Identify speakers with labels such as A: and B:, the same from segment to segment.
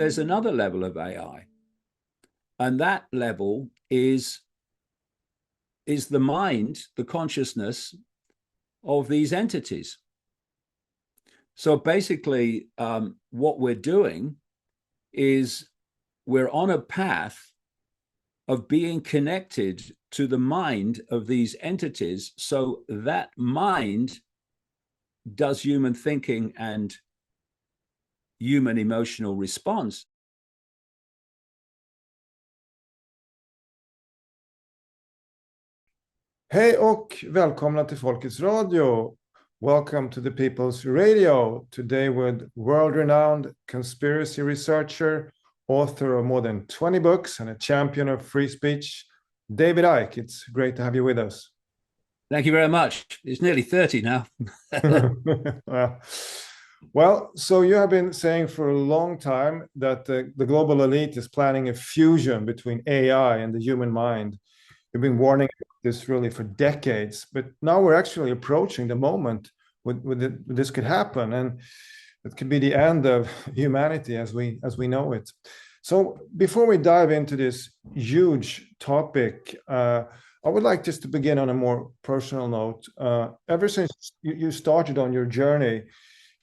A: there's another level of AI, and that level is the mind, the consciousness of these entities. So basically, what we're doing is we're on a path of being connected to the mind of these entities, so that mind does human thinking and human emotional response.
B: Hej och välkomna till Folkets Radio. Welcome to the People's Radio. Today with world-renowned conspiracy researcher, author of more than 20 books and a champion of free speech, David Icke. It's great to have you with us.
A: Thank you very much. It's nearly 30 now.
B: Well, so you have been saying for a long time that the global elite is planning a fusion between AI and the human mind. You've been warning this really for decades, but now we're actually approaching the moment when this could happen, and it could be the end of humanity as we know it. So before we dive into this huge topic, I would like just to begin on a more personal note. Ever since you started on your journey,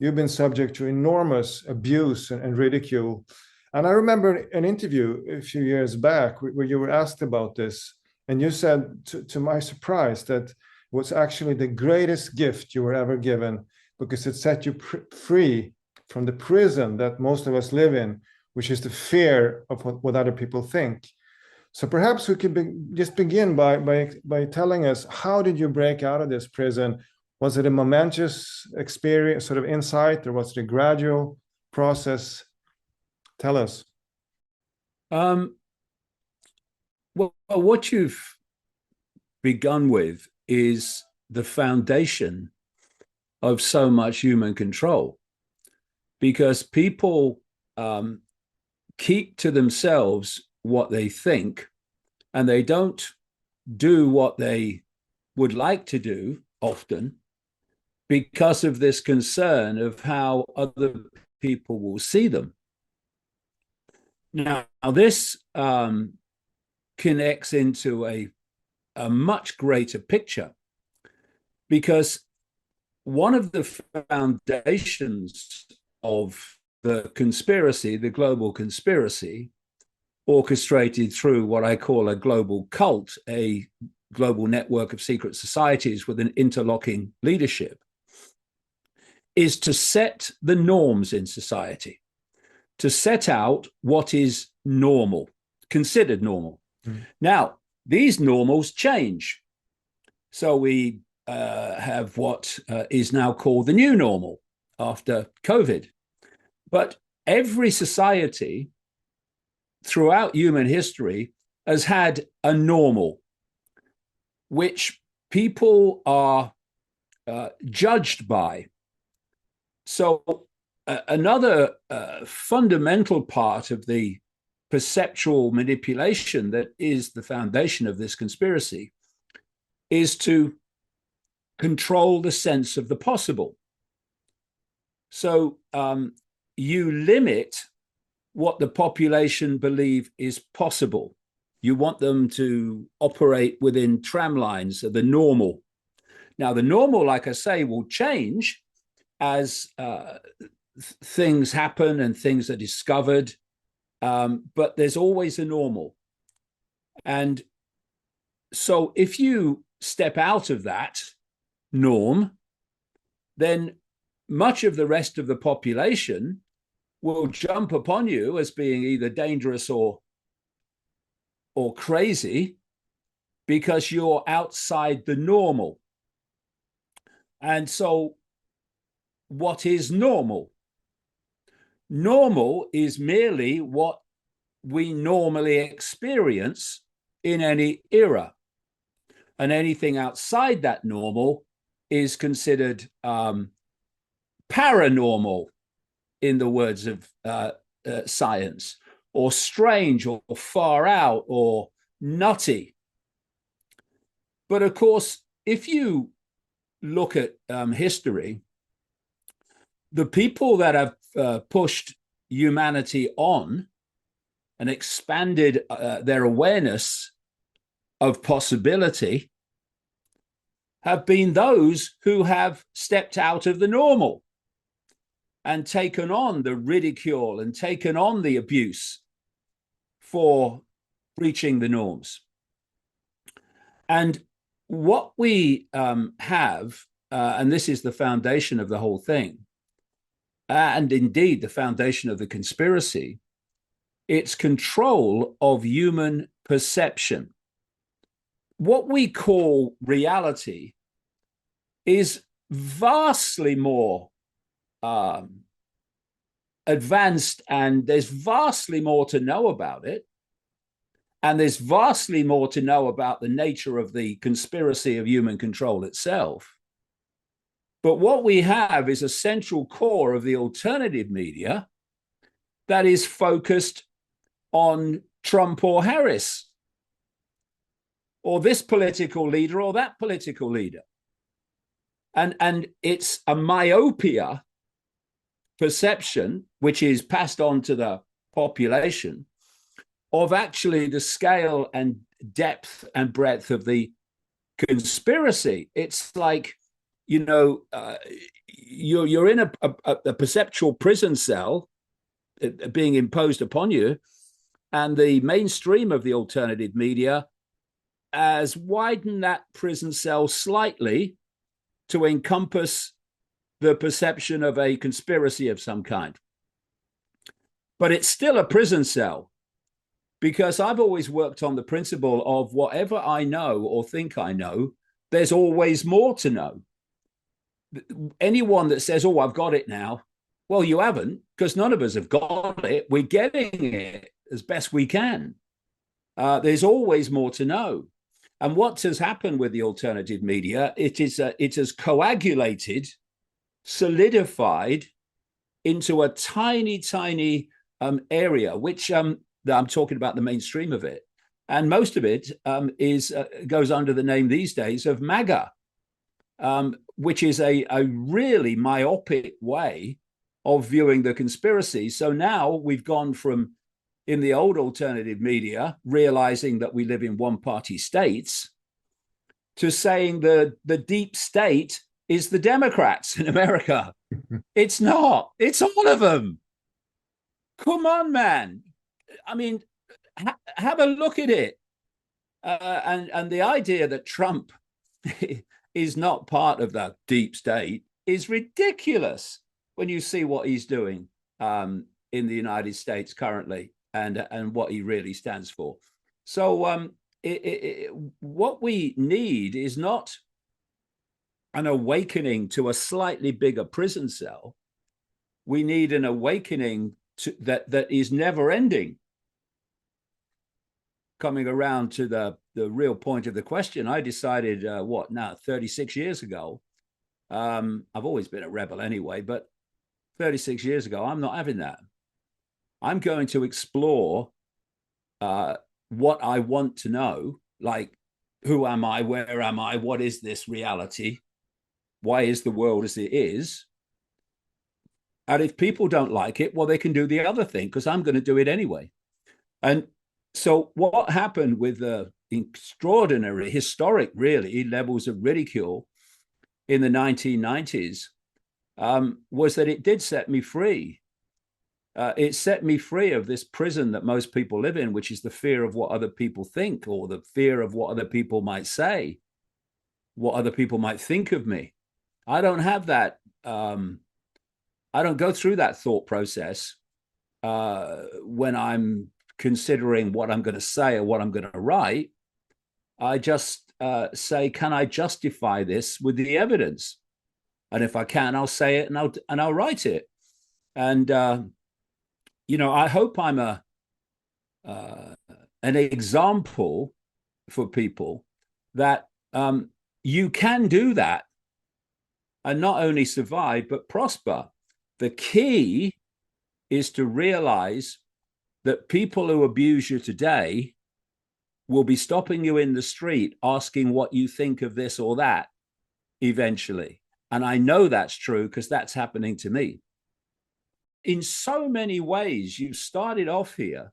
B: you've been subject to enormous abuse and ridicule. And I remember an interview a few years back where you were asked about this. And you said, to my surprise, that it was actually the greatest gift you were ever given, because it set you free from the prison that most of us live in, which is the fear of what other people think. So perhaps we could just begin by telling us, how did you break out of this prison? Was it a momentous experience, sort of insight, or was it a gradual process? Tell us.
A: Well, what you've begun with is the foundation of so much human control, because people keep to themselves what they think, and they don't do what they would like to do often because of this concern of how other people will see them. Now, this connects into a much greater picture, because one of the foundations of the conspiracy, the global conspiracy, orchestrated through what I call a global cult, a global network of secret societies with an interlocking leadership, is to set the norms in society, to set out what is normal, considered normal. Now, these normals change. So we have what is now called the new normal after COVID. But every society throughout human history has had a normal, which people are judged by. So another fundamental part of the perceptual manipulation that is the foundation of this conspiracy is to control the sense of the possible. So you limit what the population believe is possible. You want them to operate within tram lines of the normal. Now, the normal, like I say, will change as things happen and things are discovered. But there's always a normal. And so if you step out of that norm, then much of the rest of the population will jump upon you as being either dangerous or crazy, because you're outside the normal. And so what is normal? Normal is merely what we normally experience in any era. And anything outside that normal is considered paranormal, in the words of science, or strange, or far out, or nutty. But of course, if you look at history, the people that have pushed humanity on and expanded their awareness of possibility have been those who have stepped out of the normal and taken on the ridicule and taken on the abuse for breaching the norms. And what we have, and this is the foundation of the whole thing, and indeed the foundation of the conspiracy, it's control of human perception. What we call reality is vastly more advanced, and there's vastly more to know about it. And there's vastly more to know about the nature of the conspiracy of human control itself. But what we have is a central core of the alternative media that is focused on Trump or Harris, or this political leader or that political leader. And it's a myopia perception, which is passed on to the population, of actually the scale and depth and breadth of the conspiracy. It's like, you know, you're in a perceptual prison cell being imposed upon you, and the mainstream of the alternative media has widened that prison cell slightly to encompass the perception of a conspiracy of some kind. But it's still a prison cell, because I've always worked on the principle of whatever I know or think I know, there's always more to know. Anyone that says, oh, I've got it now, well, you haven't, because none of us have got it. We're getting it as best we can. There's always more to know. And what has happened with the alternative media, it has coagulated, solidified into a tiny, tiny area, which I'm talking about the mainstream of it. And most of it goes under the name these days of MAGA, which is a really myopic way of viewing the conspiracy. So now we've gone from, in the old alternative media, realizing that we live in one-party states, to saying the deep state is the Democrats in America. It's not. It's all of them. Come on, man. I mean, have a look at it. And the idea that Trump is not part of that deep state is ridiculous when you see what he's doing in the United States currently, and what he really stands for. So what we need is not an awakening to a slightly bigger prison cell. We need an awakening that is never ending. Coming around to the real point of the question, I decided, 36 years ago, I've always been a rebel anyway, but 36 years ago, I'm not having that. I'm going to explore what I want to know, like, who am I? Where am I? What is this reality? Why is the world as it is? And if people don't like it, well, they can do the other thing, because I'm going to do it anyway. And so what happened with the extraordinary, historic, really, levels of ridicule in the 1990s was that it did set me free. It set me free of this prison that most people live in, which is the fear of what other people think, or the fear of what other people might say, what other people might think of me. I don't have that. I don't go through that thought process when I'm considering what I'm going to say or what I'm going to write. I just say, can I justify this with the evidence? And if I can, I'll say it, and I'll write it. And I hope I'm an example for people that you can do that and not only survive but prosper. The key is to realize that people who abuse you today will be stopping you in the street asking what you think of this or that eventually. And I know that's true because that's happening to me. in so many ways, you started off here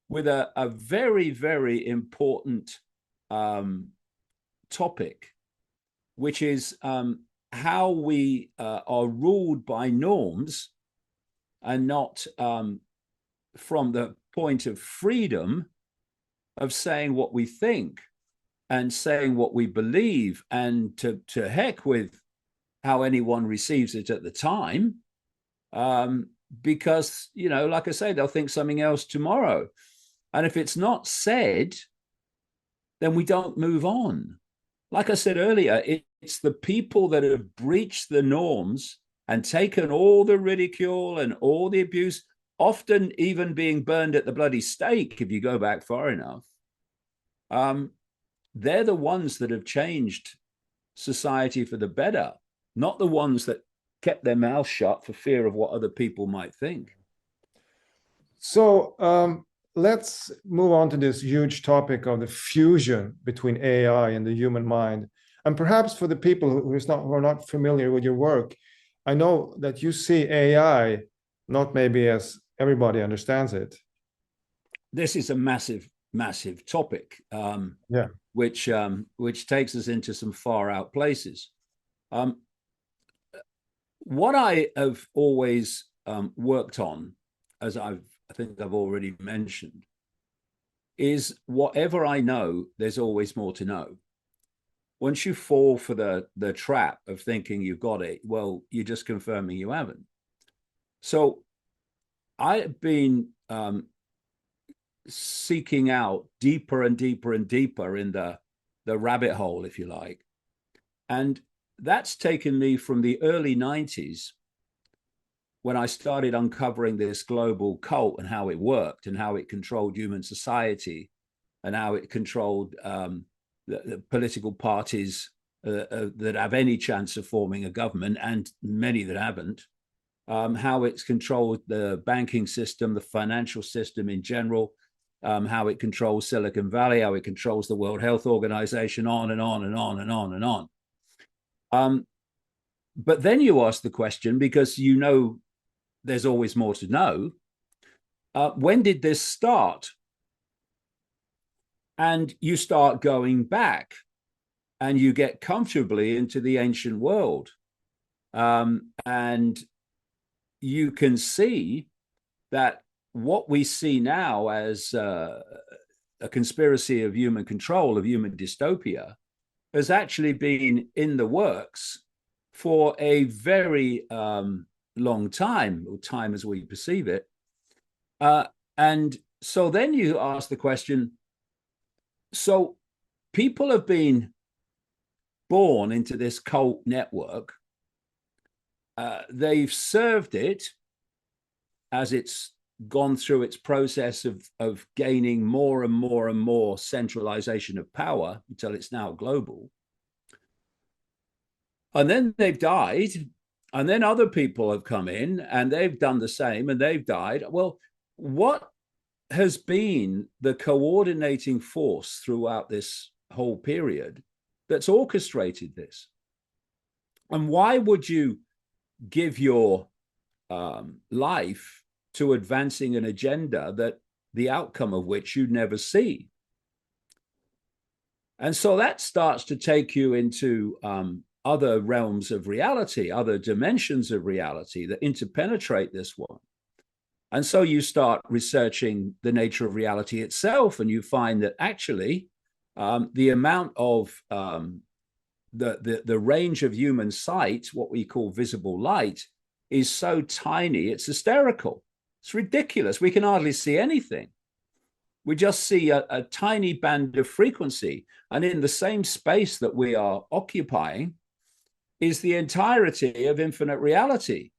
A: with a very, very important topic, which is how we are ruled by norms and not from the point of freedom of saying what we think and saying what we believe, and to heck with how anyone receives it at the time. Because, you know, like I say, they'll think something else tomorrow. And if it's not said, then we don't move on. Like I said earlier, it's the people that have breached the norms and taken all the ridicule and all the abuse, often even being burned at the bloody stake, if you go back far enough. They're the ones that have changed society for the better, not the ones that kept their mouth shut for fear of what other people might think.
B: So let's move on to this huge topic of the fusion between AI and the human mind. And perhaps for the people who are not familiar with your work, I know that you see AI not maybe as everybody understands it.
A: This is a massive, massive topic, which takes us into some far out places. What I have always worked on, as I think I've already mentioned, is whatever I know, there's always more to know. Once you fall for the trap of thinking you've got it, well, you're just confirming you haven't. So I've been seeking out deeper and deeper and deeper in the rabbit hole, if you like. And that's taken me from the early 90s, when I started uncovering this global cult and how it worked and how it controlled human society and how it controlled the political parties that have any chance of forming a government, and many that haven't, how it's controlled the banking system, the financial system in general, how it controls Silicon Valley, how it controls the World Health Organization, on and on and on and on and on. But then you ask the question, because you know there's always more to know, when did this start? And you start going back and you get comfortably into the ancient world. And you can see that what we see now as a conspiracy of human control, of human dystopia, has actually been in the works for a very long time, or time as we perceive it. And so then you ask the question, so people have been born into this cult network. They've served it as it's gone through its process of gaining more and more and more centralization of power until it's now global. And then they've died, and then other people have come in and they've done the same and they've died. Well, what has been the coordinating force throughout this whole period that's orchestrated this? And why would you give your life to advancing an agenda that the outcome of which you'd never see? And so that starts to take you into other realms of reality, other dimensions of reality that interpenetrate this one. And so you start researching the nature of reality itself, and you find that actually the amount of the range of human sight, what we call visible light, is so tiny, it's hysterical. It's ridiculous. We can hardly see anything. We just see a tiny band of frequency. And in the same space that we are occupying is the entirety of infinite reality.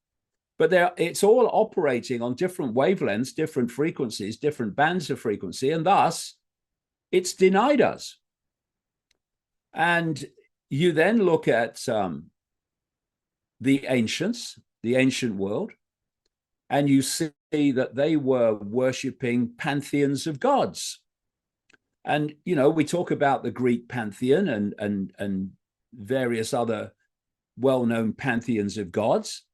A: But it's all operating on different wavelengths, different frequencies, different bands of frequency, and thus it's denied us. And you then look at the ancients, the ancient world, and you see that they were worshipping pantheons of gods. And, you know, we talk about the Greek pantheon and various other well-known pantheons of gods.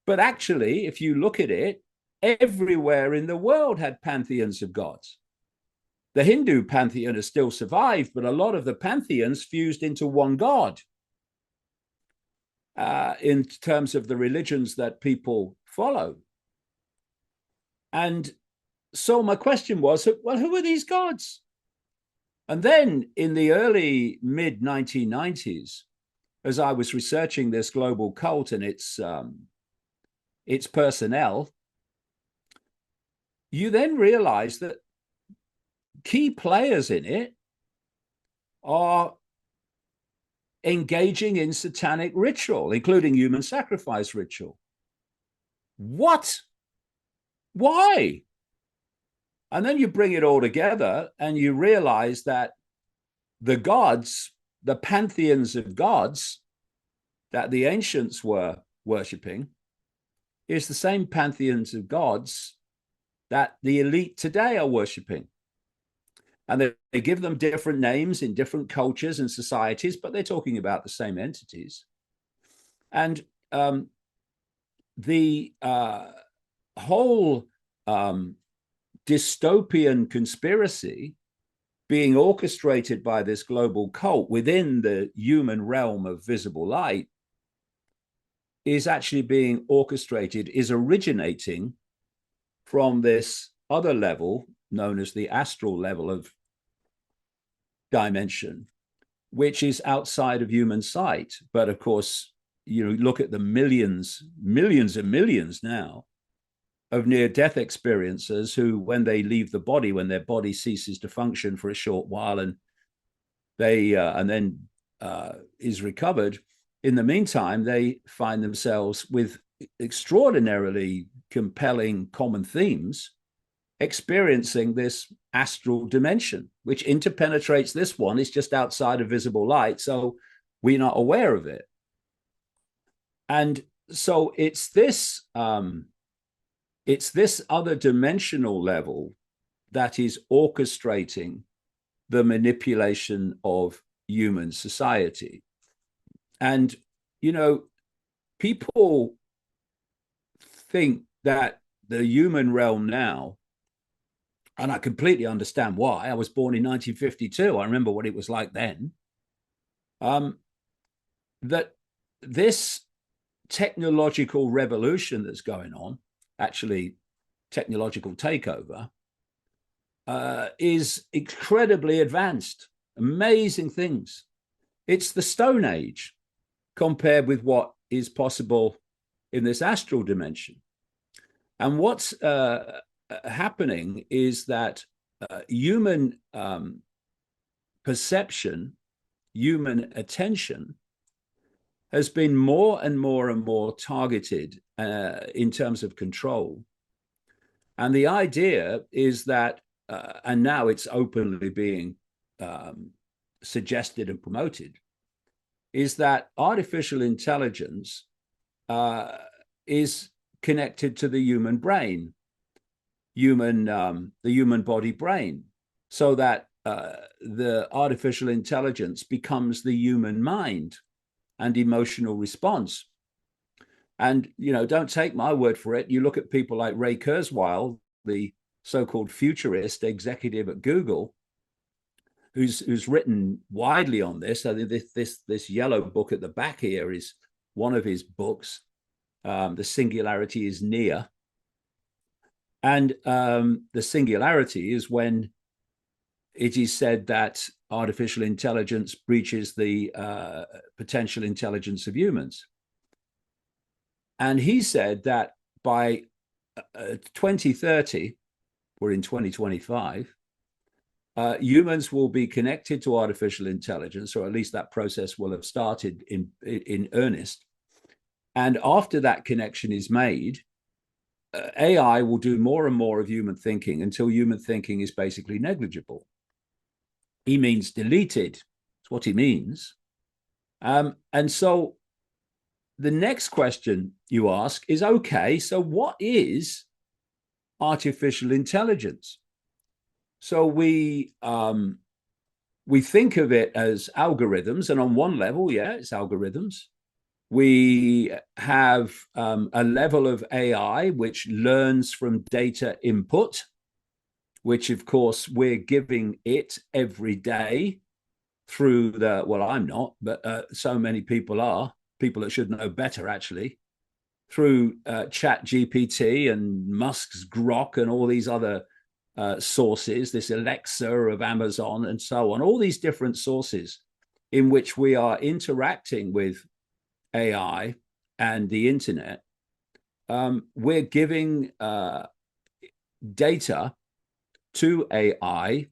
A: But actually, if you look at it, everywhere in the world had pantheons of gods. The Hindu pantheon has still survived, but a lot of the pantheons fused into one god in terms of the religions that people follow. And so my question was, well, who are these gods? And then in the early mid-1990s, as I was researching this global cult and its personnel, you then realize that key players in it are engaging in satanic ritual, including human sacrifice ritual. What? Why? And then you bring it all together and you realize that the gods, the pantheons of gods that the ancients were worshipping, is the same pantheons of gods that the elite today are worshipping. And they give them different names in different cultures and societies, but they're talking about the same entities. And the whole dystopian conspiracy being orchestrated by this global cult within the human realm of visible light is actually being orchestrated, is originating from this other level known as the astral level of dimension, which is outside of human sight. But of course, you look at the millions and millions now of near-death experiencers who, when they leave the body, when their body ceases to function for a short while and they and then is recovered, in the meantime, they find themselves with extraordinarily compelling common themes, experiencing this astral dimension, which interpenetrates this one. It's just outside of visible light, so we're not aware of it. And so it's this other dimensional level that is orchestrating the manipulation of human society. And, people think that the human realm now, and I completely understand why. I was born in 1952. I remember what it was like then. That this technological revolution that's going on, actually technological takeover, is incredibly advanced, amazing things. It's the Stone Age compared with what is possible in this astral dimension. And what's happening is that human perception, human attention has been more and more and more targeted in terms of control. And the idea is that, and now it's openly being suggested and promoted, is that artificial intelligence is connected to the human brain, the human body brain, so that the artificial intelligence becomes the human mind and emotional response. And, don't take my word for it. You look at people like Ray Kurzweil, the so-called futurist executive at Google, who's written widely on this. I think this yellow book at the back here is one of his books. The Singularity is Near. And the singularity is when it is said that artificial intelligence breaches the potential intelligence of humans. And he said that by 2030, we're in 2025, humans will be connected to artificial intelligence, or at least that process will have started in earnest. And after that connection is made, AI will do more and more of human thinking until human thinking is basically negligible. He means deleted. That's what he means. And so the next question you ask is, okay, so what is artificial intelligence? So we think of it as algorithms, and on one level, yeah, it's algorithms. We have a level of AI which learns from data input, which of course we're giving it every day through the, well, I'm not, but so many people are, people that should know better actually, through Chat-GPT and Musk's Grok and all these other sources, this Alexa of Amazon and so on, all these different sources in which we are interacting with AI and the internet. We're giving data to AI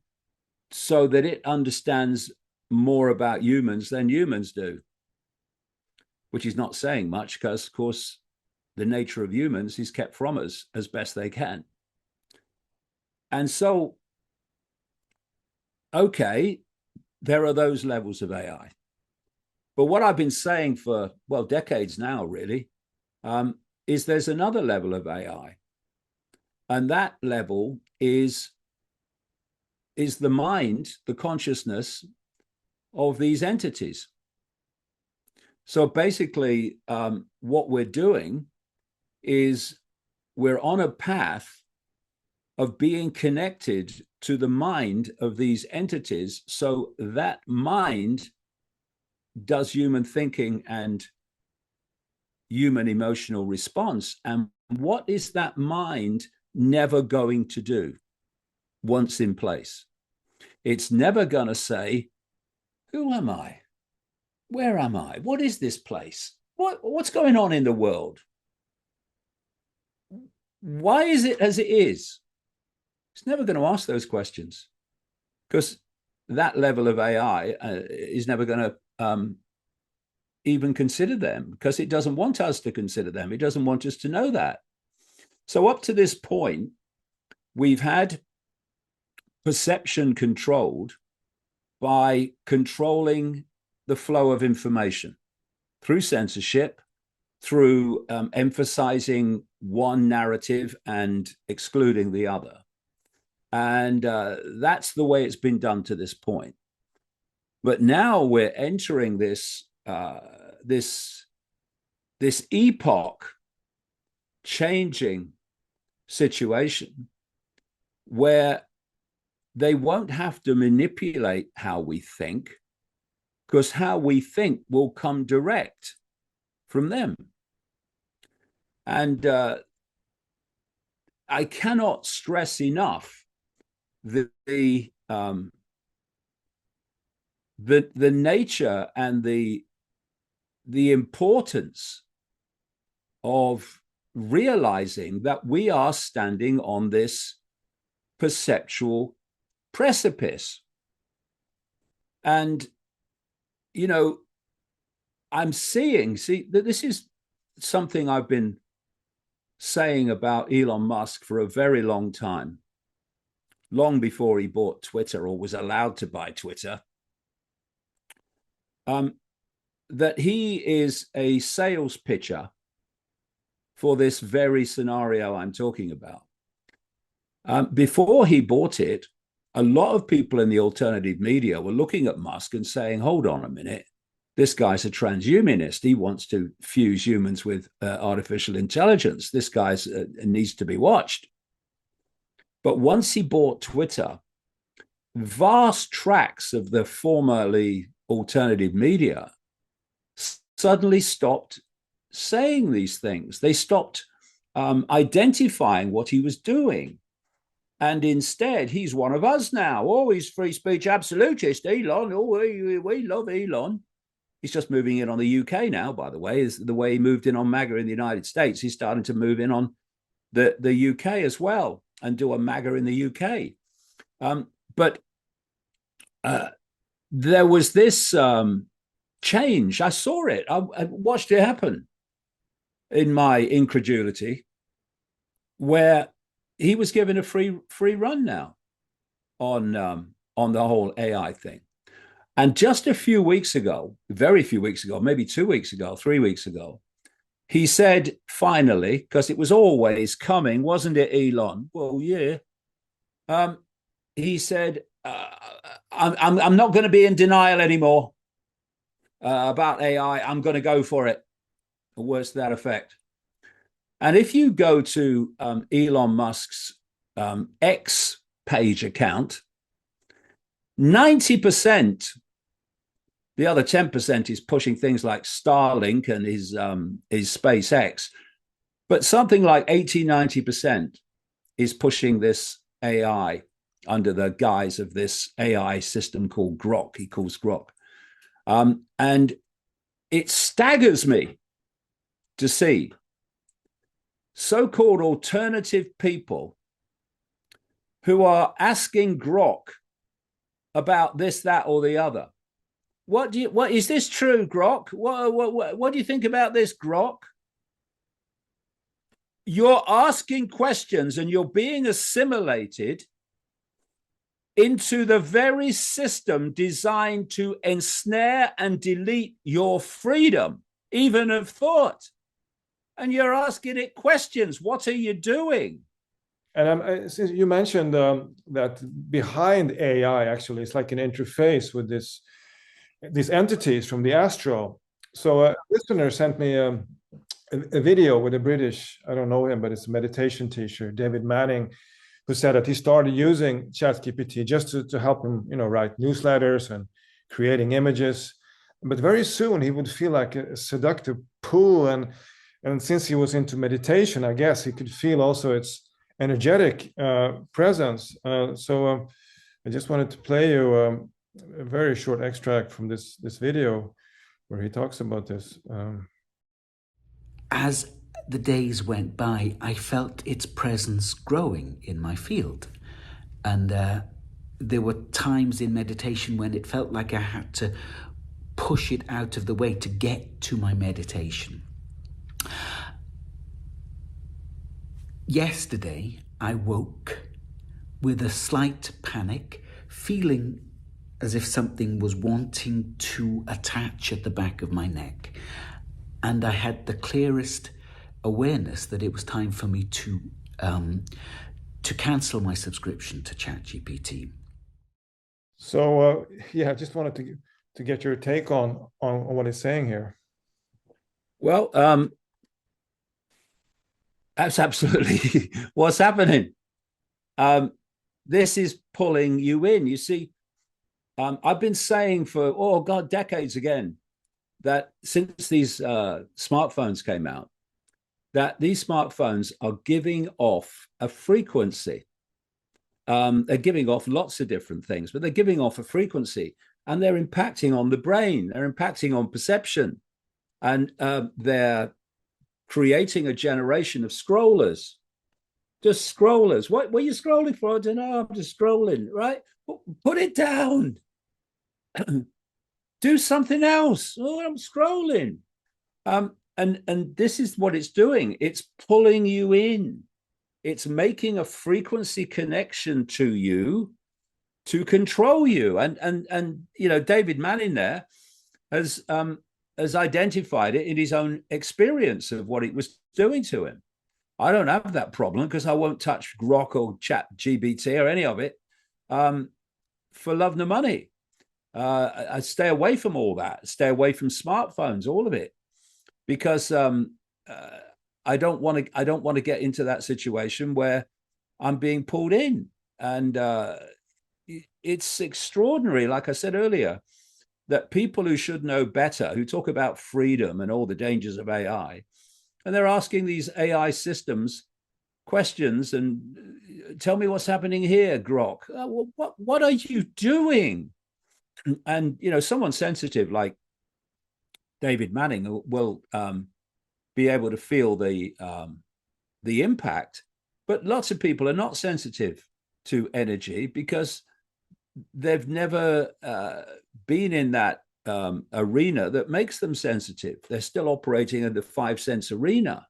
A: so that it understands more about humans than humans do, which is not saying much because, of course, the nature of humans is kept from us as best they can. And so, okay, there are those levels of AI. But what I've been saying for, well, decades now, really, is there's another level of AI. And that level is the mind, the consciousness of these entities. So basically, what we're doing is we're on a path of being connected to the mind of these entities, so that mind does human thinking and human emotional response. And what is that mind never going to do once in place? It's never going to say, who am I? Where am I? What is this place? What's going on in the world? Why is it as it is? It's never going to ask those questions because that level of AI is never going to even consider them because it doesn't want us to consider them. It doesn't want us to know that. So up to this point, we've had perception controlled by controlling the flow of information through censorship, through emphasizing one narrative and excluding the other. And that's the way it's been done to this point. But now we're entering this epoch changing situation where they won't have to manipulate how we think, because how we think will come direct from them. And I cannot stress enough the nature and the importance of realizing that we are standing on this perceptual precipice. And, you know, I'm see that this is something I've been saying about Elon Musk for a very long time, long before he bought Twitter or was allowed to buy Twitter, that he is a sales pitcher for this very scenario I'm talking about. Before he bought it, a lot of people in the alternative media were looking at Musk and saying, hold on a minute, this guy's a transhumanist. He wants to fuse humans with artificial intelligence. This guy needs to be watched. But once he bought Twitter, vast tracts of the formerly alternative media suddenly stopped saying these things. They stopped identifying what he was doing. And instead, he's one of us now. Oh, he's free speech absolutist, Elon. Oh, we love Elon. He's just moving in on the UK now, by the way, is the way he moved in on MAGA in the United States. He's starting to move in on the UK as well and do a MAGA in the UK. But there was this change. I saw it. I watched it happen in my incredulity, where he was given a free run now on the whole AI thing. And just a few weeks ago, very few weeks ago, maybe 2 weeks ago, 3 weeks ago, he said, finally, because it was always coming, wasn't it, Elon? Well, yeah. He said, I'm not going to be in denial anymore about AI. I'm going to go for it. or words to that effect. And if you go to Elon Musk's X page account, 90%, the other 10% is pushing things like Starlink and his SpaceX, but something like 80, 90% is pushing this AI under the guise of this AI system called Grok. He calls Grok. And it staggers me to see so-called alternative people who are asking Grok about this, that, or the other. What is this true, Grok? What do you think about this, Grok? You're asking questions and you're being assimilated into the very system designed to ensnare and delete your freedom, even of thought. And you're asking it questions. What are you doing?
B: And since you mentioned that behind AI, actually, it's like an interface with these entities from the astral. So a listener sent me a video with a British, I don't know him, but it's a meditation teacher, David Manning, who said that he started using Chat-GPT just to help him, write newsletters and creating images. But very soon he would feel like a seductive pull. And since he was into meditation, I guess he could feel also its energetic presence. So I just wanted to play you a very short extract from this video where he talks about this.
C: As the days went by, I felt its presence growing in my field. And there were times in meditation when it felt like I had to push it out of the way to get to my meditation. Yesterday, I woke with a slight panic, feeling as if something was wanting to attach at the back of my neck. And I had the clearest awareness that it was time for me to cancel my subscription to ChatGPT.
B: So I just wanted to get your take on what he's saying here.
A: Well, that's absolutely what's happening. This is pulling you in. You see, I've been saying for, decades again, that since these smartphones came out, that these smartphones are giving off a frequency. They're giving off lots of different things, but they're giving off a frequency, and they're impacting on the brain. They're impacting on perception, and they're creating a generation of scrollers. Just scrollers. What are you scrolling for? I don't know. I'm just scrolling, right? Put it down. Do something else. Oh, I'm scrolling. And this is what it's doing. It's pulling you in. It's making a frequency connection to you to control you. And David Manning there has identified it in his own experience of what it was doing to him. I don't have that problem because I won't touch Grok or Chat-GPT or any of it for love nor money. I stay away from all that, stay away from smartphones, all of it, because I don't want to get into that situation where I'm being pulled in. And it's extraordinary, like I said earlier, that people who should know better, who talk about freedom and all the dangers of AI, and they're asking these AI systems questions and tell me what's happening here, Grok. What are you doing? And someone sensitive like David Manning will be able to feel the impact, but lots of people are not sensitive to energy because they've never been in that arena that makes them sensitive. They're still operating in the 5 sense arena,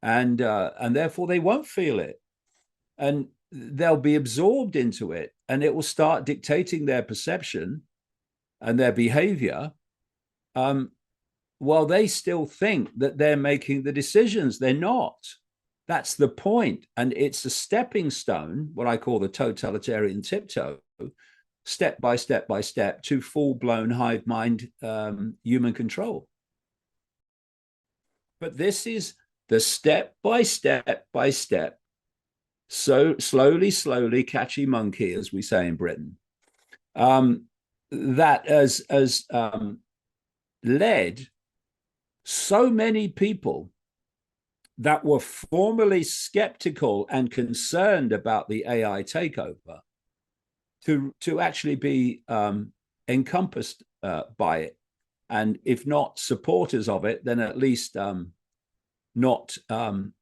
A: and therefore they won't feel it, and they'll be absorbed into it, and it will start dictating their perception and their behavior, while they still think that they're making the decisions. They're not. That's the point. And it's a stepping stone, what I call the totalitarian tiptoe, step by step by step, to full-blown hive mind human control. But this is the step by step, so slowly catchy monkey, as we say in Britain, that has led so many people that were formerly skeptical and concerned about the AI takeover to actually be encompassed by it. And if not supporters of it, then at least not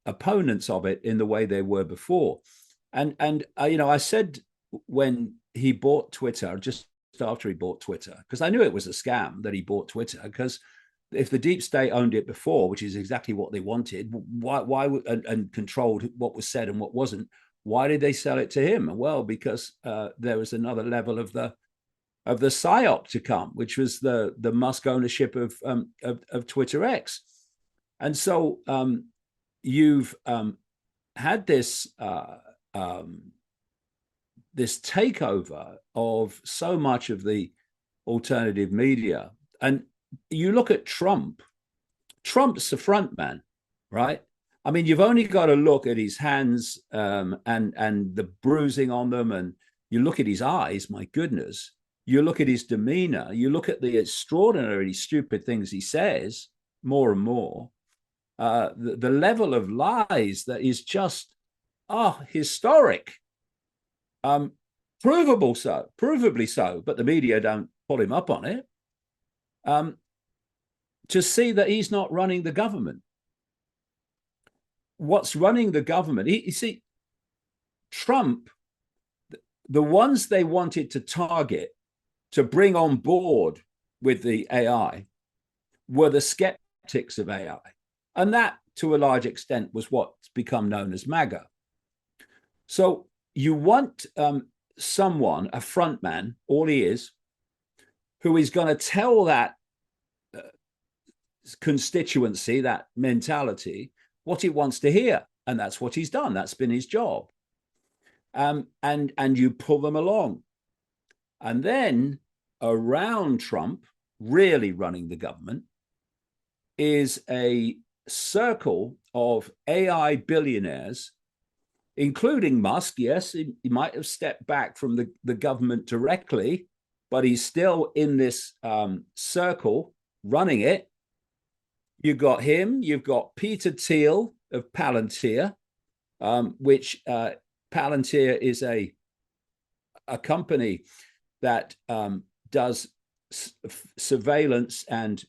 A: opponents of it in the way they were before. And I said when he bought Twitter, just after he bought Twitter, because I knew it was a scam that he bought Twitter, because if the deep state owned it before, which is exactly what they wanted, why and controlled what was said and what wasn't, why did they sell it to him? Well, because there was another level of the PSYOP to come, which was the Musk ownership of Twitter X. And so you've had this this takeover of so much of the alternative media. And you look at Trump's the front man, right? I mean, you've only got to look at his hands and the bruising on them, and you look at his eyes, my goodness. You look at his demeanor, you look at the extraordinarily stupid things he says more and more. The level of lies that is just historic. Provably so, but the media don't pull him up on it. To see that he's not running the government. What's running the government? You see, Trump, the ones they wanted to target to bring on board with the AI were the skeptics of AI. And that, to a large extent, was what's become known as MAGA. So you want someone, a front man, all he is, who is going to tell that constituency, that mentality, what he wants to hear. And that's what he's done. That's been his job. And you pull them along. And then around Trump, really running the government, is a circle of AI billionaires, including Musk. Yes, he might have stepped back from the government directly, but he's still in this circle running it. You've got him. You've got Peter Thiel of Palantir, which Palantir is a company that does surveillance and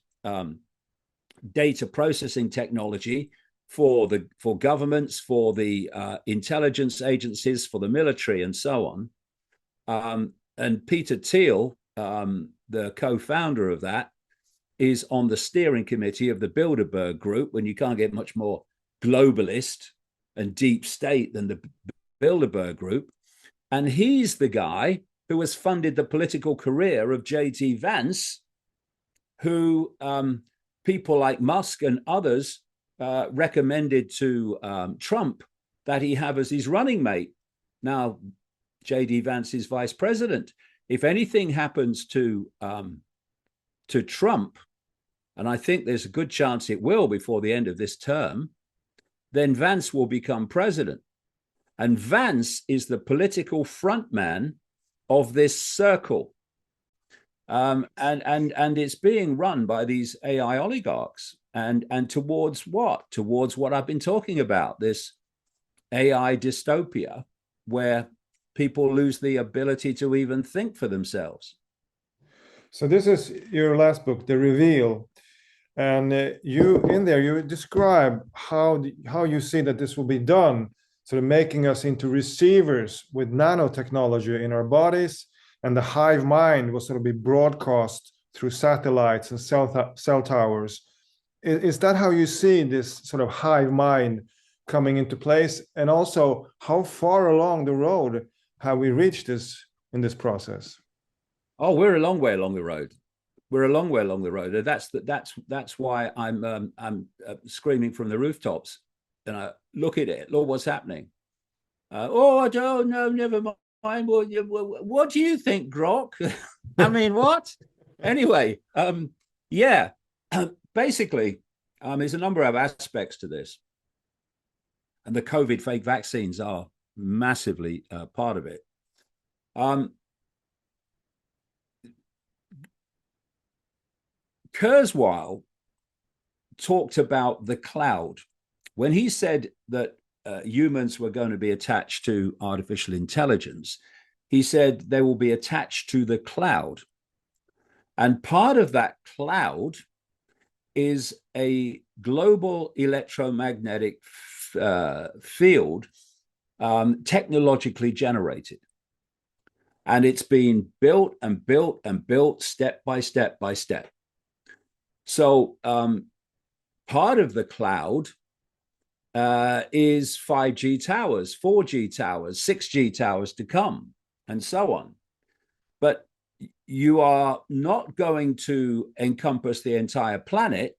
A: data processing technology for governments, for the intelligence agencies, for the military, and so on. And Peter Thiel, the co-founder of that, is on the steering committee of the Bilderberg Group, when you can't get much more globalist and deep state than the Bilderberg Group. And he's the guy who has funded the political career of J.D. Vance, who people like Musk and others recommended to Trump that he have as his running mate. Now, J.D. Vance is vice president. If anything happens to Trump, and I think there's a good chance it will before the end of this term, then Vance will become president. And Vance is the political frontman of this circle. And it's being run by these AI oligarchs. And towards what? Towards what I've been talking about, this AI dystopia, where people lose the ability to even think for themselves.
B: So this is your last book, The Reveal. And you describe how you see that this will be done, sort of making us into receivers with nanotechnology in our bodies, and the Hive-Mind will sort of be broadcast through satellites and cell towers. Is that how you see this sort of Hive-Mind coming into place? And also, how far along the road have we reached this in this process?
A: Oh, we're a long way along the road. We're a long way along the road. That's why I'm screaming from the rooftops. And I look at it. Look what's happening. I don't know. Never mind. What do you think, Grok? I mean, what? Anyway, yeah. Basically, There's a number of aspects to this, and the COVID fake vaccines are massively part of it. Kurzweil talked about the cloud. When he said that humans were going to be attached to artificial intelligence, he said they will be attached to the cloud. And part of that cloud is a global electromagnetic field, technologically generated. And it's been built and built and built step by step by step. So part of the cloud is 5G towers, 4G towers, 6G towers to come, and so on. But you are not going to encompass the entire planet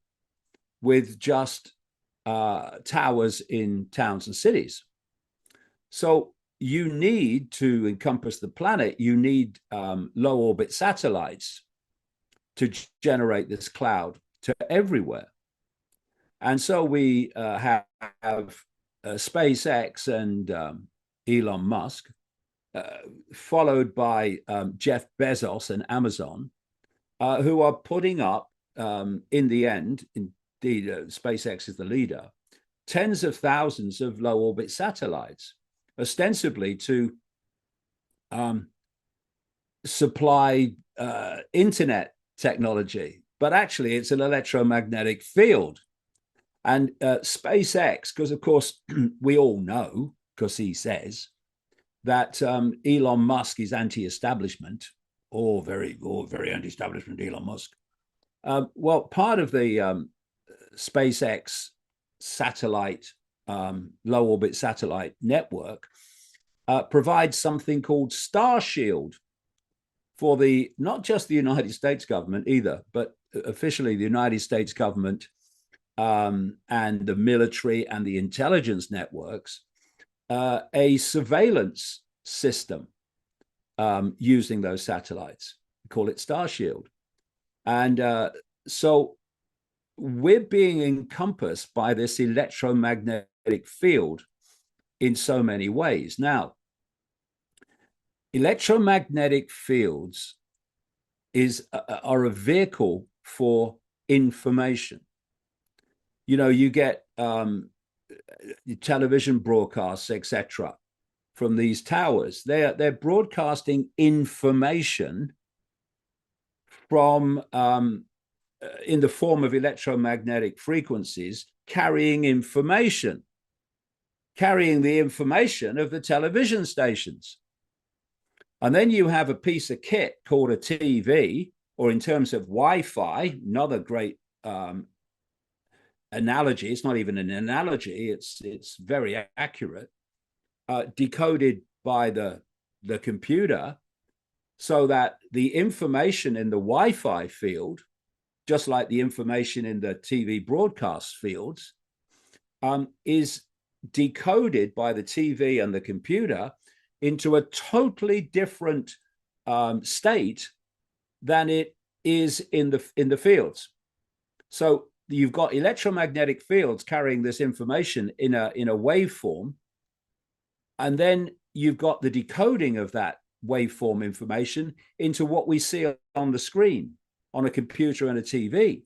A: with just towers in towns and cities. So you need to encompass the planet, you need low orbit satellites to generate this cloud to everywhere. And so we have SpaceX and Elon Musk, followed by Jeff Bezos and Amazon, who are putting up, in the end, indeed, SpaceX is the leader, tens of thousands of low orbit satellites, ostensibly to supply internet technology. But actually, it's an electromagnetic field. And SpaceX, because of course, we all know, because he says, that Elon Musk is anti-establishment, or very anti-establishment Elon Musk. Well, part of the SpaceX satellite, low orbit satellite network provides something called Starshield for the, not just the United States government either, but officially the United States government and the military and the intelligence networks, a surveillance system using those satellites. We call it Starshield. And so we're being encompassed by this electromagnetic field in so many ways. Now, electromagnetic fields are a vehicle for information. You know, you get television broadcasts, etc., from these towers. They're broadcasting information from in the form of electromagnetic frequencies, carrying the information of the television stations. And then you have a piece of kit called a TV, or in terms of Wi-Fi, another great analogy. It's not even an analogy, it's very accurate, decoded by the computer, so that the information in the Wi-Fi field, just like the information in the TV broadcast fields, is decoded by the TV and the computer into a totally different state than it is in the fields. So you've got electromagnetic fields carrying this information in a waveform, and then you've got the decoding of that waveform information into what we see on the screen on a computer and a TV.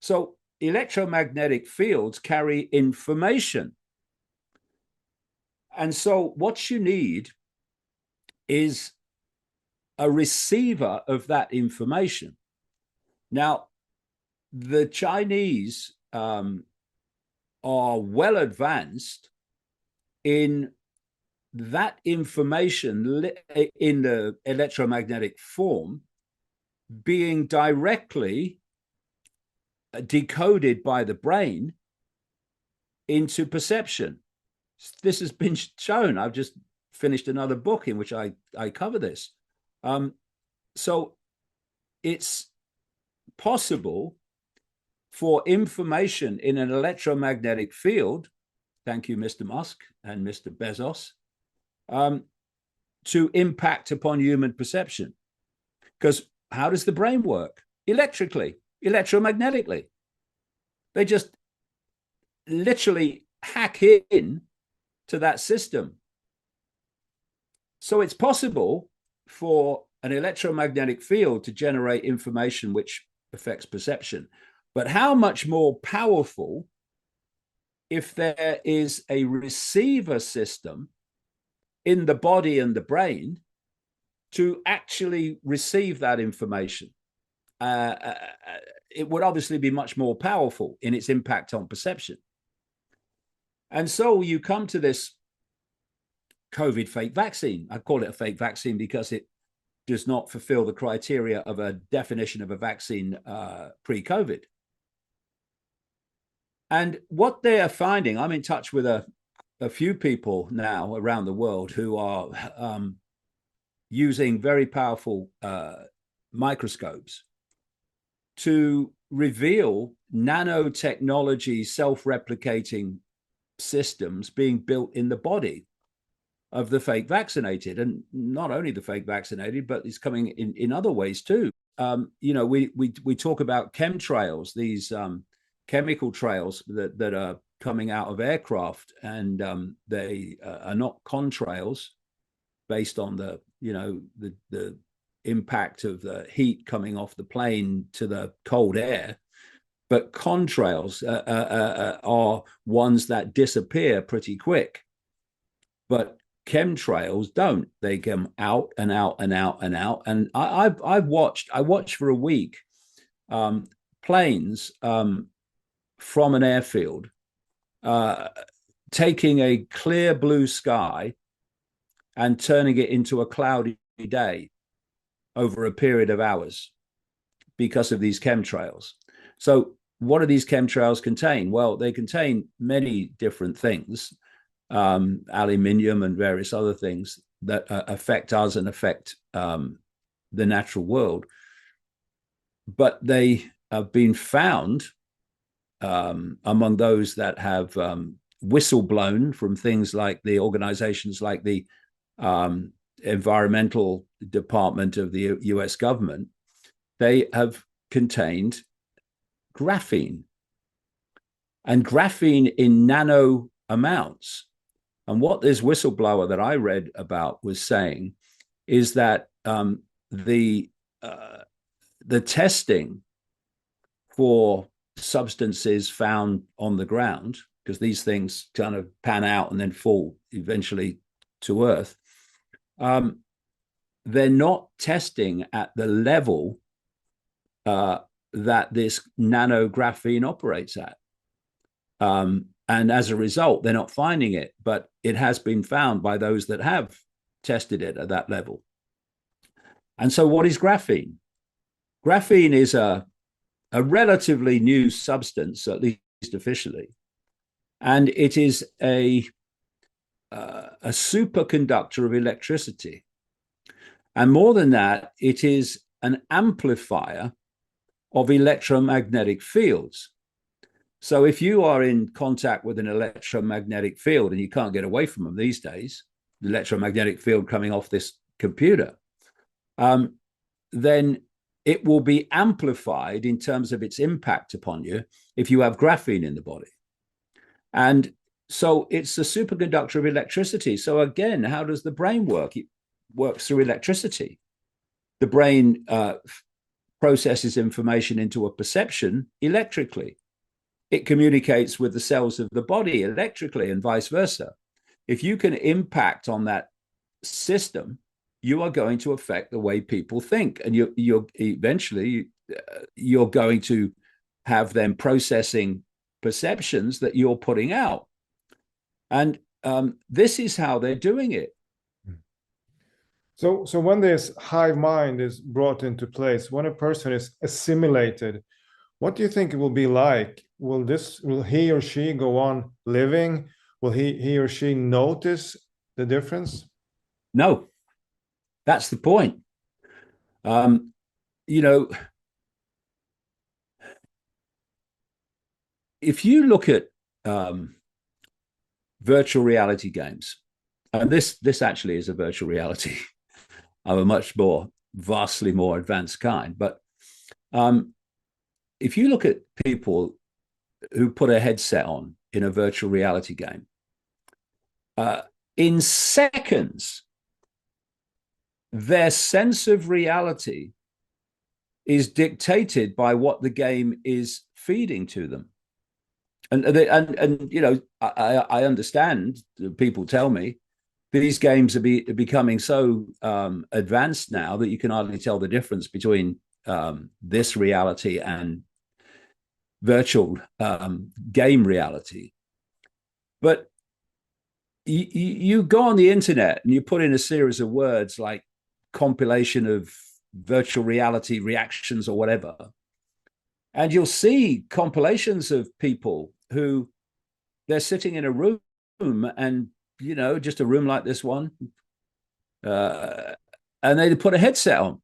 A: So electromagnetic fields carry information. And so what you need is a receiver of that information. Now, the Chinese are well advanced in that information in the electromagnetic form being directly decoded by the brain into perception. This has been shown. I've just finished another book in which I cover this. So it's possible for information in an electromagnetic field, thank you, Mr. Musk and Mr. Bezos, to impact upon human perception. Because how does the brain work? Electrically, electromagnetically. They just literally hack in to that system. So it's possible for an electromagnetic field to generate information which affects perception. But how much more powerful if there is a receiver system in the body and the brain to actually receive that information? It would obviously be much more powerful in its impact on perception. And so you come to this COVID fake vaccine. I call it a fake vaccine because it does not fulfill the criteria of a definition of a vaccine pre-COVID. And what they are finding, I'm in touch with a few people now around the world who are using very powerful microscopes to reveal nanotechnology self-replicating systems being built in the body of the fake vaccinated, and not only the fake vaccinated, but it's coming in other ways too. You know, we talk about chemtrails, these chemical trails that are coming out of aircraft, and they are not contrails based on the, you know, the impact of the heat coming off the plane to the cold air. But contrails are ones that disappear pretty quick. But chemtrails don't. They come out and out and out and out. And I watched for a week planes from an airfield taking a clear blue sky and turning it into a cloudy day over a period of hours because of these chemtrails. So what do these chemtrails contain? Well, they contain many different things, aluminium and various other things that affect us and affect the natural world. But they have been found among those that have whistleblown from things like the organizations like the environmental department of the US government. They have contained graphene, and graphene in nano amounts. And what this whistleblower that I read about was saying is that the testing for substances found on the ground, because these things kind of pan out and then fall eventually to Earth, they're not testing at the level that this nano graphene operates at. And as a result, they're not finding it, but it has been found by those that have tested it at that level. And so what is graphene? Graphene is a relatively new substance, at least officially. And it is a superconductor of electricity. And more than that, it is an amplifier of electromagnetic fields. So if you are in contact with an electromagnetic field, and you can't get away from them these days, the electromagnetic field coming off this computer, then it will be amplified in terms of its impact upon you if you have graphene in the body. And so it's a superconductor of electricity. So again, how does the brain work? It works through electricity. The brain processes information into a perception electrically. It communicates with the cells of the body electrically, and vice versa. If you can impact on that system, you are going to affect the way people think, and you're eventually you're going to have them processing perceptions that you're putting out. And this is how they're doing it.
B: So when this hive mind is brought into place, when a person is assimilated, what do you think it will be like? Will he or she go on living? Will he or she notice the difference?
A: No, that's the point. You know, if you look at virtual reality games, and this actually is a virtual reality of a much more vastly more advanced kind, but if you look at people who put a headset on in a virtual reality game. In seconds, their sense of reality is dictated by what the game is feeding to them. And you know, I understand, people tell me these games are becoming so advanced now that you can hardly tell the difference between this reality and virtual game reality. But you go on the internet and you put in a series of words like compilation of virtual reality reactions or whatever, and you'll see compilations of people who they're sitting in a room, and you know, just a room like this one, and they put a headset on,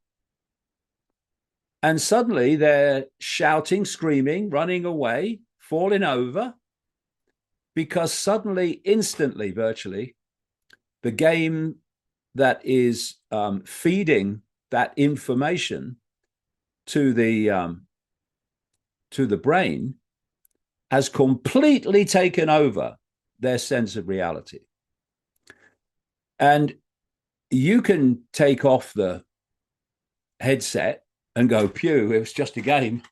A: and suddenly they're shouting, screaming, running away, falling over, because suddenly, instantly, virtually, the game that is feeding that information to the brain has completely taken over their sense of reality. And you can take off the headset and go, pew, it was just a game.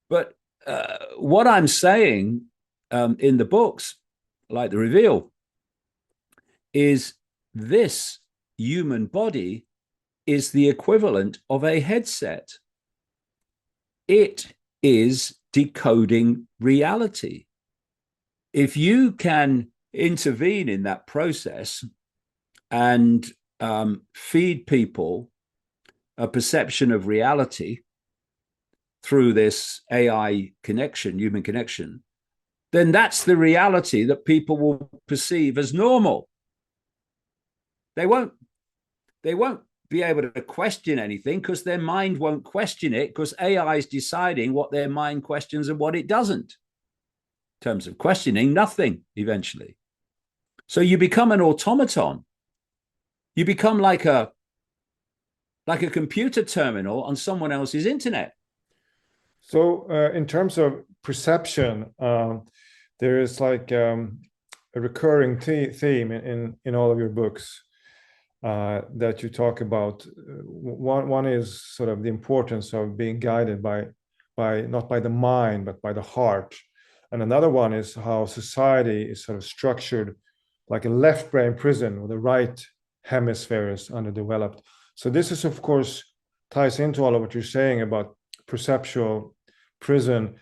A: But what I'm saying in the books, like The Reveal, is this human body is the equivalent of a headset. It is decoding reality. If you can intervene in that process and feed people a perception of reality through this AI connection, human connection, then that's the reality that people will perceive as normal. They won't be able to question anything because their mind won't question it, because AI is deciding what their mind questions and what it doesn't. In terms of questioning, nothing eventually. So you become an automaton. You become like a computer terminal on someone else's internet.
B: So in terms of perception, there is like a recurring theme in all of your books that you talk about. One is sort of the importance of being guided by not by the mind, but by the heart. And another one is how society is sort of structured like a left brain prison, where the right hemisphere is underdeveloped. So this is, of course, ties into all of what you're saying about perceptual prison.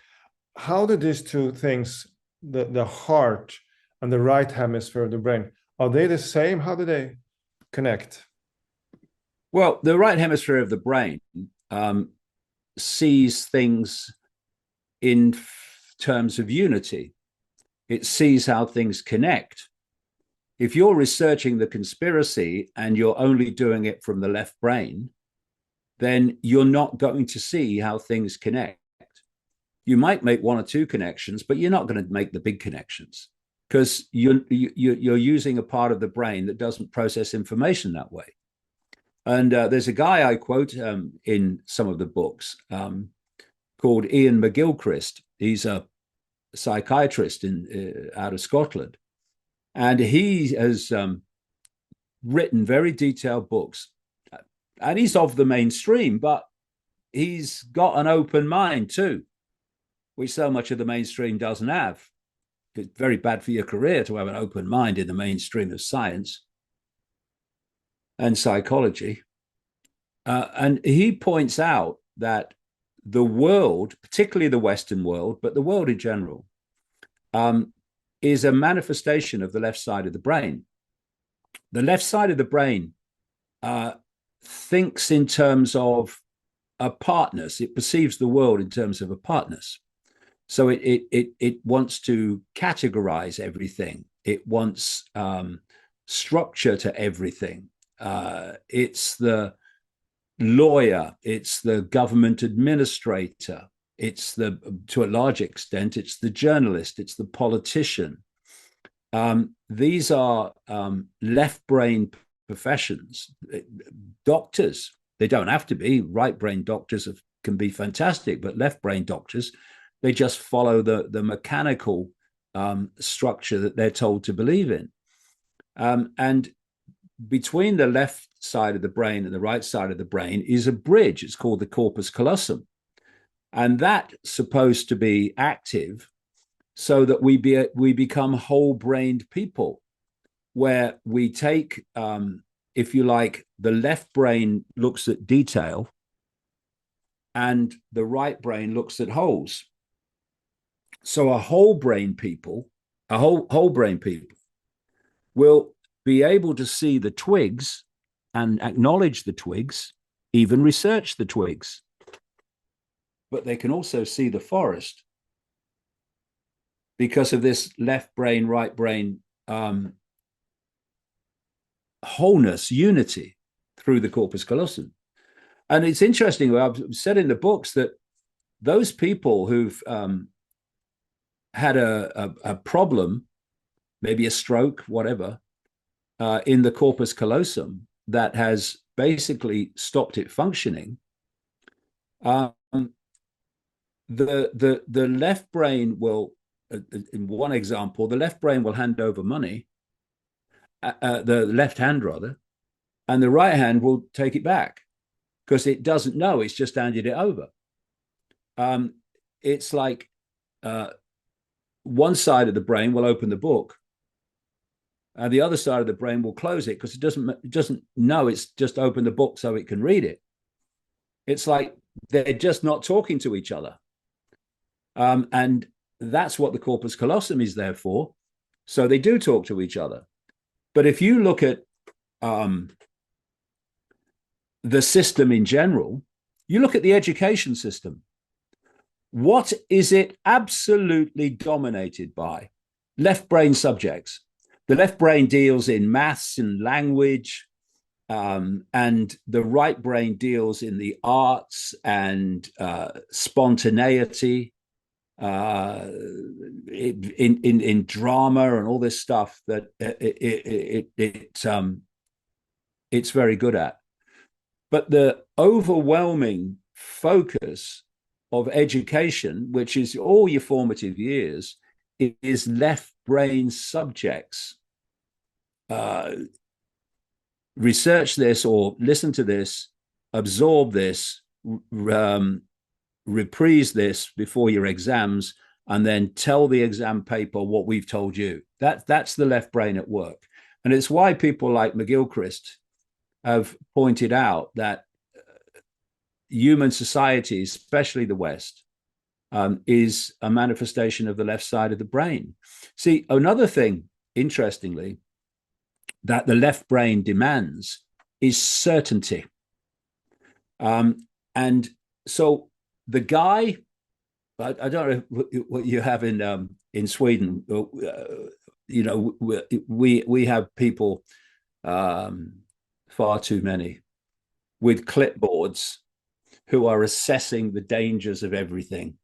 B: How do these two things, the heart and the right hemisphere of the brain, are they the same? How do they connect?
A: Well, the right hemisphere of the brain sees things in terms of unity. It sees how things connect. If you're researching the conspiracy and you're only doing it from the left brain, then you're not going to see how things connect. You might make one or two connections, but you're not going to make the big connections, because you're using a part of the brain that doesn't process information that way. And there's a guy I quote in some of the books called Ian McGilchrist. He's a psychiatrist out of Scotland. And he has written very detailed books. And he's of the mainstream, but he's got an open mind too, which so much of the mainstream doesn't have. It's very bad for your career to have an open mind in the mainstream of science and psychology. And he points out that the world, particularly the Western world, but the world in general, is a manifestation of the left side of the brain. The left side of the brain thinks in terms of a partness. It perceives the world in terms of a partness. So it wants to categorize everything. It wants structure to everything. It's the lawyer. It's the government administrator. It's to a large extent, it's the journalist. It's the politician. These are left brain professions. Doctors, they don't have to be. Right brain doctors can be fantastic, but left brain doctors They just follow the mechanical structure that they're told to believe in. And between the left side of the brain and the right side of the brain is a bridge. It's called the corpus callosum. And that's supposed to be active so that we become whole-brained people, where we take, if you like, the left brain looks at detail and the right brain looks at wholes. So a whole brain people will be able to see the twigs and acknowledge the twigs, even research the twigs. But they can also see the forest because of this left brain, right brain wholeness, unity through the corpus callosum. And it's interesting, I've said in the books that those people who've had a problem, maybe a stroke, whatever, in the corpus callosum that has basically stopped it functioning, the left brain will, in one example, the left brain will hand over money, the left hand rather, and the right hand will take it back because it doesn't know, it's just handed it over. It's like one side of the brain will open the book and the other side of the brain will close it because it doesn't know it's just opened the book so it can read it. It's like they're just not talking to each other. And that's what the corpus callosum is there for. So they do talk to each other. But if you look at the system in general, you look at the education system. What is it absolutely dominated by? Left brain subjects. The left brain deals in maths and language, and the right brain deals in the arts and spontaneity, in drama and all this stuff that it's very good at. But the overwhelming focus of education, which is all your formative years, is left brain subjects. Research this or listen to this, absorb this, reprise this before your exams, and then tell the exam paper what we've told you. That's the left brain at work. And it's why people like McGilchrist have pointed out that human society, especially the West, is a manifestation of the left side of the brain. See, another thing, interestingly, that the left brain demands is certainty. And so the guy, I don't know what you have in Sweden. You know, we have people, far too many, with clipboards who are assessing the dangers of everything,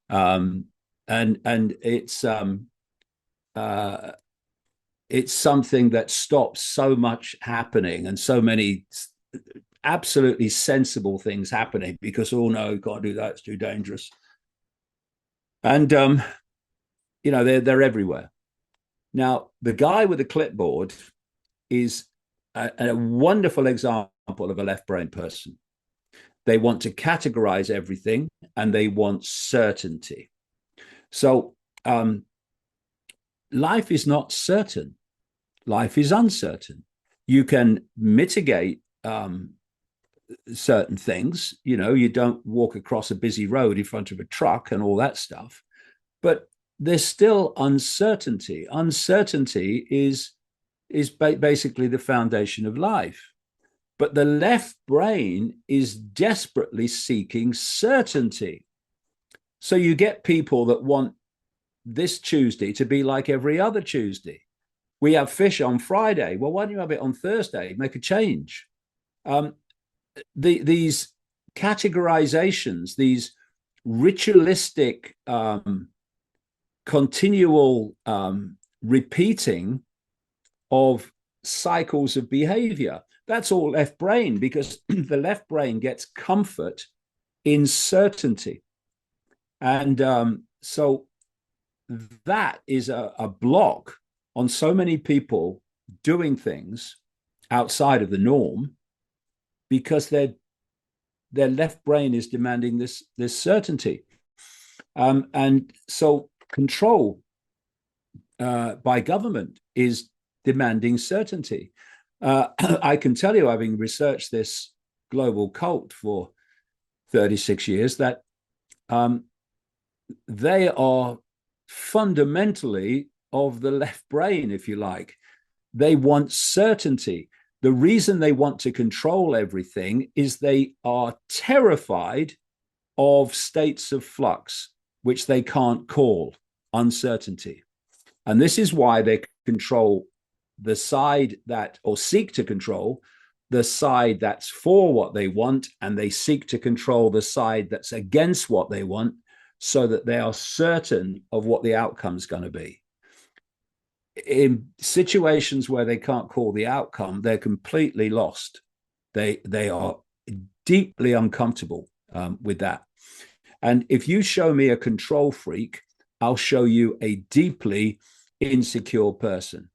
A: and it's something that stops so much happening and so many absolutely sensible things happening because, oh no, you can't do that, it's too dangerous. And you know, they're everywhere. Now, the guy with the clipboard is a wonderful example of a left brain person. They want to categorize everything and they want certainty. So life is not certain. Life is uncertain. You can mitigate certain things. You know, you don't walk across a busy road in front of a truck and all that stuff. But there's still uncertainty. Uncertainty is basically the foundation of life. But the left brain is desperately seeking certainty. So you get people that want this Tuesday to be like every other Tuesday. We have fish on Friday. Well, why don't you have it on Thursday? Make a change. These categorizations, these ritualistic, continual repeating of cycles of behavior, that's all left brain, because the left brain gets comfort in certainty. And so that is a block on so many people doing things outside of the norm, because their left brain is demanding this certainty. And so control by government is demanding certainty. I can tell you, having researched this global cult for 36 years, that they are fundamentally of the left brain, if you like. They want certainty. The reason they want to control everything is they are terrified of states of flux, which they can't call uncertainty. And this is why they control the side that, or seek to control the side that's for what they want, and they seek to control the side that's against what they want, so that they are certain of what the outcome is going to be. In situations where they can't call the outcome, they're completely lost. They are deeply uncomfortable with that. And if you show me a control freak, I'll show you a deeply insecure person,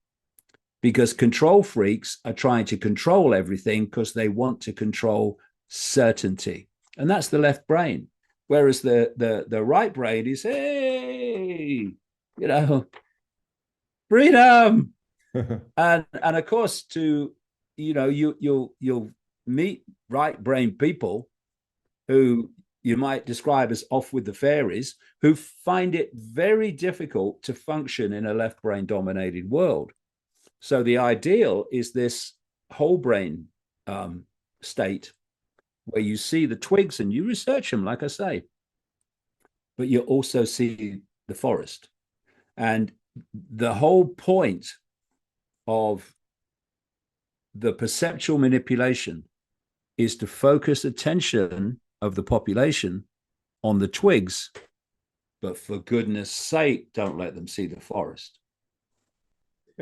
A: because control freaks are trying to control everything because they want to control certainty. And that's the left brain. Whereas the right brain is, hey, you know, freedom. and of course, to, you know, you'll meet right brain people who you might describe as off with the fairies, who find it very difficult to function in a left brain dominated world. So the ideal is this whole brain state, where you see the twigs and you research them, like I say, but you also see the forest. And the whole point of the perceptual manipulation is to focus attention of the population on the twigs, but for goodness sake, don't let them see the forest.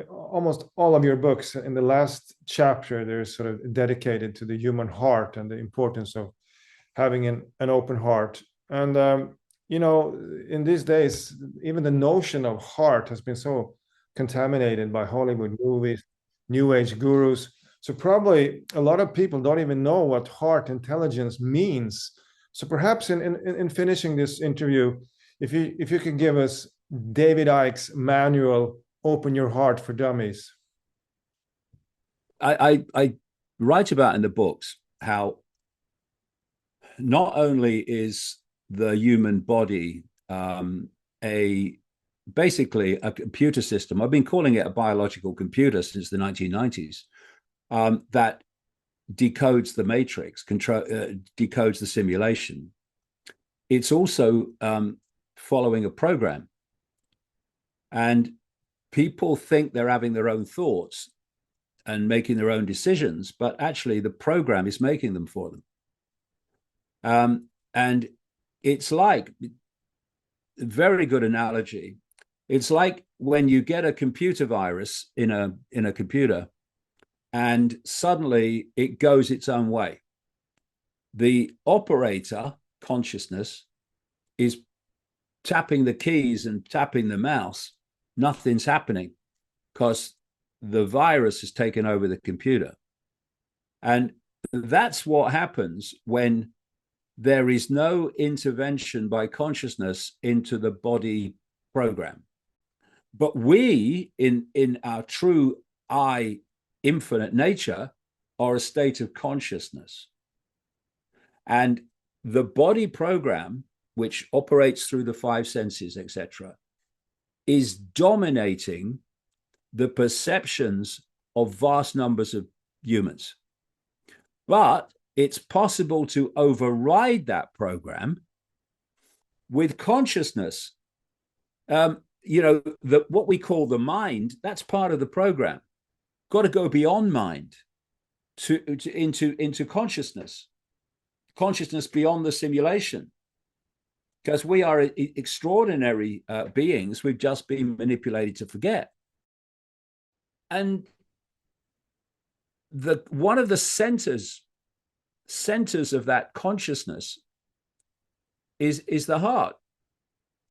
B: Almost all of your books, in the last chapter, they're sort of dedicated to the human heart and the importance of having an open heart. And you know, in these days, even the notion of heart has been so contaminated by Hollywood movies, new age gurus. So probably a lot of people don't even know what heart intelligence means. So perhaps in finishing this interview, if you could give us David Icke's manual, Open Your Heart for Dummies.
A: I write about in the books how not only is the human body basically a computer system. I've been calling it a biological computer since the 1990s, that decodes the matrix, decodes the simulation. It's also following a program. And people think they're having their own thoughts and making their own decisions, but actually the program is making them for them. And it's like, very good analogy, it's like when you get a computer virus in a computer, and suddenly it goes its own way. The operator consciousness is tapping the keys and tapping the mouse. Nothing's happening because the virus has taken over the computer. And that's what happens when there is no intervention by consciousness into the body program. But we, in our true I, infinite nature, are a state of consciousness. And the body program, which operates through the five senses, etc., is dominating the perceptions of vast numbers of humans. But it's possible to override that program with consciousness. You know, what we call the mind, that's part of the program. Got to go beyond mind into consciousness beyond the simulation, because we are extraordinary beings. We've just been manipulated to forget. And one of the centers of that consciousness is the heart.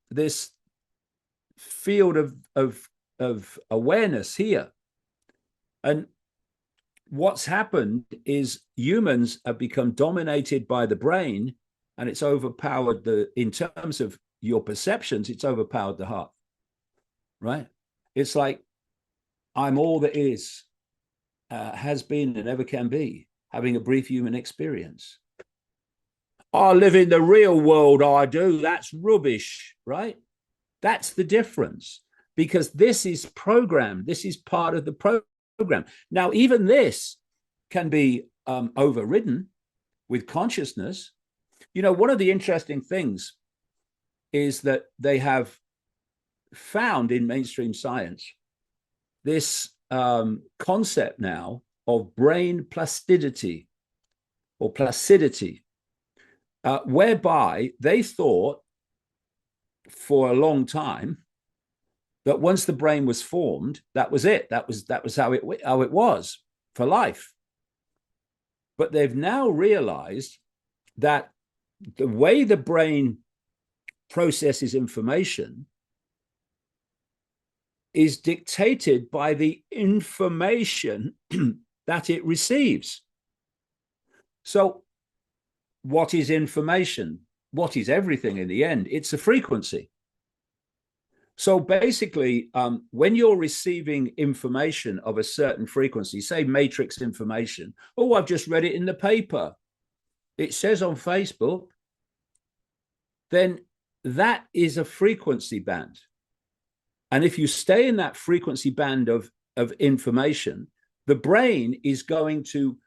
A: this field of awareness here. And what's happened is humans have become dominated by the brain, and it's overpowered in terms of your perceptions, it's overpowered the heart, right? It's like, I'm all that is, has been, and ever can be, having a brief human experience. I live in the real world, I do. That's rubbish, right? That's the difference, because this is programmed. This is part of the program. Now, even this can be overridden with consciousness. You know, one of the interesting things is that they have found in mainstream science this concept now of brain plasticity or placidity, whereby they thought for a long time that once the brain was formed, that was it. That was how it was for life. But they've now realized that the way the brain processes information is dictated by the information that it receives. So what is information? What is everything in the end? It's a frequency. So basically, when you're receiving information of a certain frequency, say matrix information, oh, I've just read it in the paper, it says on Facebook, then that is a frequency band. And if you stay in that frequency band of information, the brain is going to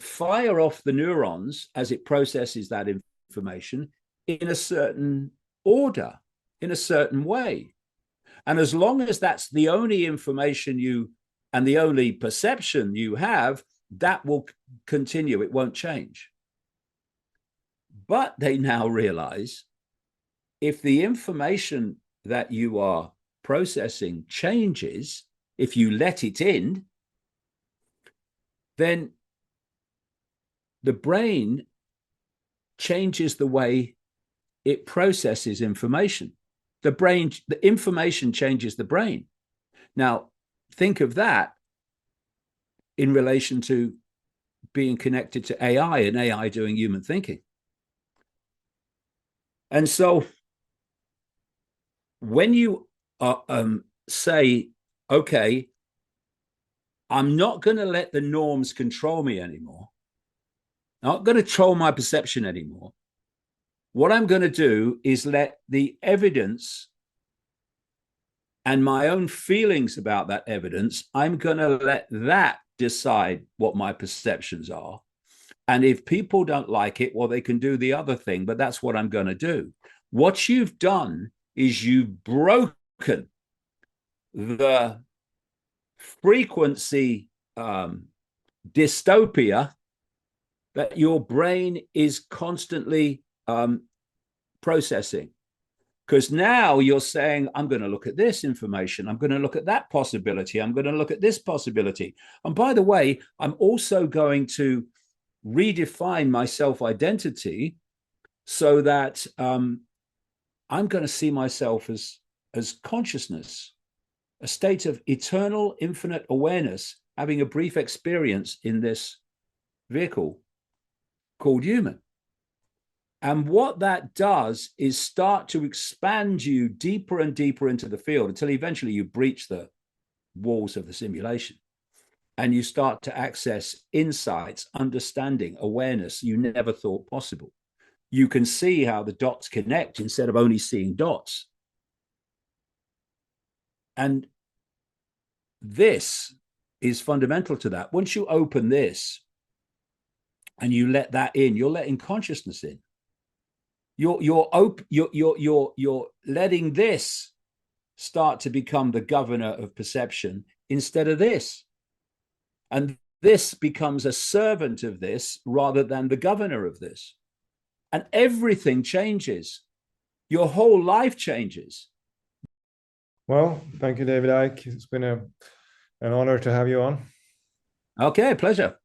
A: fire off the neurons as it processes that information in a certain order, in a certain way. And as long as that's the only information you and the only perception you have, that will continue. It won't change. But they now realize if the information that you are processing changes, if you let it in, then the brain changes the way it processes information. The information changes the brain. Now, think of that in relation to being connected to AI and AI doing human thinking. And so when you say, okay, I'm not going to let the norms control me anymore, I'm not going to control my perception anymore. What I'm going to do is let the evidence and my own feelings about that evidence, I'm going to let that decide what my perceptions are. And if people don't like it, well, they can do the other thing, but that's what I'm going to do. What you've done is you've broken the frequency dystopia that your brain is constantly processing. Because now you're saying, I'm going to look at this information, I'm going to look at that possibility, I'm going to look at this possibility. And by the way, I'm also going to redefine my self-identity so that I'm going to see myself as consciousness, a state of eternal, infinite awareness, having a brief experience in this vehicle called human. And what that does is start to expand you deeper and deeper into the field until eventually you breach the walls of the simulation and you start to access insights, understanding, awareness you never thought possible. You can see how the dots connect instead of only seeing dots. And this is fundamental to that. Once you open this and you let that in, you're letting consciousness in. You're letting this start to become the governor of perception instead of this. And this becomes a servant of this rather than the governor of this. And everything changes. Your whole life changes.
B: Well, thank you, David Icke. It's been an honor to have you on.
A: Okay, pleasure.